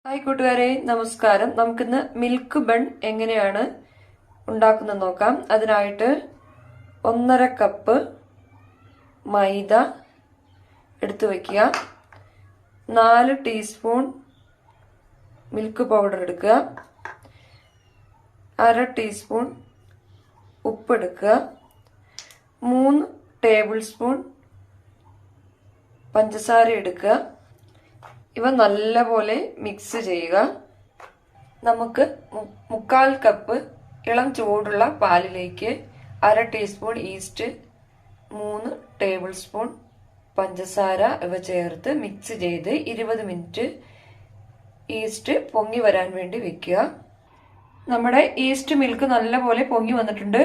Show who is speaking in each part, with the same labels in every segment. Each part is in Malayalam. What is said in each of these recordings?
Speaker 1: ഹായ് കൂട്ടുകാരെ, നമസ്കാരം. നമുക്കിന്ന് മിൽക്ക് ബൺ എങ്ങനെയാണ് ഉണ്ടാക്കുന്നത് നോക്കാം. അതിനായിട്ട് 1.5 കപ്പ് മൈദ എടുത്തു വയ്ക്കുക. 4 ടീസ്പൂൺ മിൽക്ക് പൗഡർ എടുക്കുക. 1/2 ടീസ്പൂൺ ഉപ്പ് എടുക്കുക. 3 ടേബിൾ സ്പൂൺ പഞ്ചസാര എടുക്കുക. ഇവ നല്ലപോലെ മിക്സ് ചെയ്യുക. നമുക്ക് 3/4 കപ്പ് ഇളം ചൂടുള്ള പാലിലേക്ക് 1/2 ടീസ്പൂൺ ഈസ്റ്റ്, 3 ടേബിൾ സ്പൂൺ പഞ്ചസാര ഇവ ചേർത്ത് മിക്സ് ചെയ്ത് 20 മിനിറ്റ് ഈസ്റ്റ് പൊങ്ങി വരാൻ വേണ്ടി വെക്കുക. നമ്മുടെ ഈസ്റ്റ് മിൽക്ക് നല്ലപോലെ പൊങ്ങി വന്നിട്ടുണ്ട്.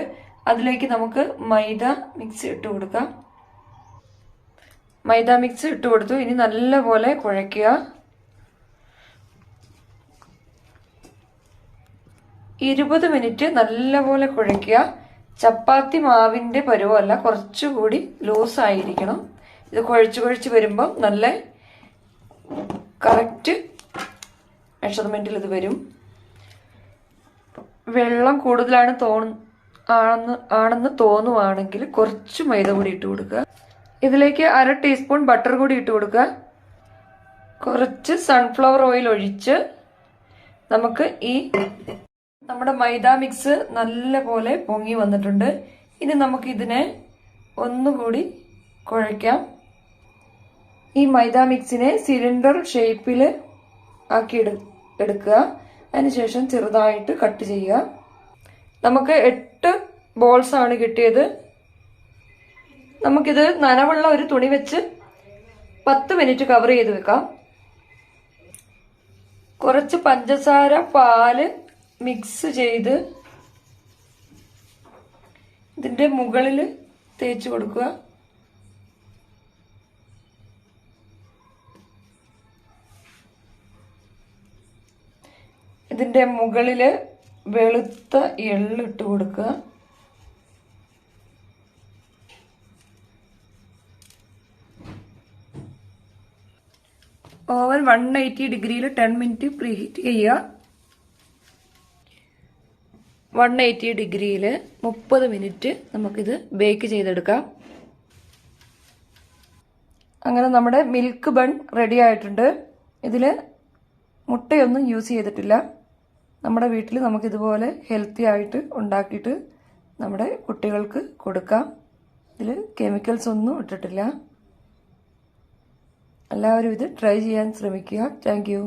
Speaker 1: അതിലേക്ക് നമുക്ക് മൈദ മിക്സ് ഇട്ട് കൊടുക്കാം. മൈദ മിക്സ് ഇട്ട് കൊടുത്തു. ഇനി നല്ലപോലെ കുഴയ്ക്കുക. 20 മിനിറ്റ് നല്ലപോലെ കുഴയ്ക്കുക. ചപ്പാത്തി മാവിന്റെ പരുവമല്ല, കുറച്ചുകൂടി ലൂസ് ആയിരിക്കണം. ഇത് കുഴച്ച് വരുമ്പം നല്ല കറക്റ്റ് മെഷർമെന്റിൽ ഇത് വരും. വെള്ളം കൂടുതലാണ് ആണെന്ന് തോന്നുവാണെങ്കിൽ കുറച്ച് മൈദ കൂടി ഇട്ട് കൊടുക്കുക. ഇതിലേക്ക് 1/2 ടീസ്പൂൺ ബട്ടർ കൂടി ഇട്ട് കൊടുക്കുക. കുറച്ച് സൺഫ്ലവർ ഓയിൽ ഒഴിച്ച് നമുക്ക് നമ്മുടെ മൈദ മിക്സ് നല്ലപോലെ പൊങ്ങി വന്നിട്ടുണ്ട്. ഇനി നമുക്ക് ഇതിനെ ഒന്നുകൂടി കുഴയ്ക്കാം. ഈ മൈദ മിക്സിനെ സിലിണ്ടർ ഷേപ്പിൽ ആക്കി എടുക്കുക. അതിനുശേഷം ചെറുതായിട്ട് കട്ട് ചെയ്യുക. നമുക്ക് 8 ബോൾസ് ആണ് കിട്ടിയത്. നമുക്കിത് നനവുള്ള ഒരു തുണി വെച്ച് 10 മിനിറ്റ് കവർ ചെയ്ത് വെക്കാം. കുറച്ച് പഞ്ചസാര പാല് മിക്സ് ചെയ്ത് ഇതിന്റെ മുകളിൽ തേച്ച് കൊടുക്കുക. ഇതിന്റെ മുകളില് വെളുത്ത എള്ള് ഇട്ട് കൊടുക്കുക. ഓവൻ 180 ഡിഗ്രിയിൽ 10 മിനിറ്റ് പ്രീഹീറ്റ് ചെയ്യുക. 180 ഡിഗ്രിയിൽ 30 മിനിറ്റ് നമുക്കിത് ബേക്ക് ചെയ്തെടുക്കാം. അങ്ങനെ നമ്മുടെ മിൽക്ക് ബൺ റെഡി ആയിട്ടുണ്ട്. ഇതിൽ മുട്ടയൊന്നും യൂസ് ചെയ്തിട്ടില്ല. നമ്മുടെ വീട്ടിൽ നമുക്കിതുപോലെ ഹെൽത്തി ആയിട്ട് ഉണ്ടാക്കിയിട്ട് നമ്മുടെ കുട്ടികൾക്ക് കൊടുക്കാം. ഇതിൽ കെമിക്കൽസ് ഒന്നും ഇട്ടിട്ടില്ല. എല്ലാവരും ഇത് ട്രൈ ചെയ്യാൻ ശ്രമിക്കുക. Thank you.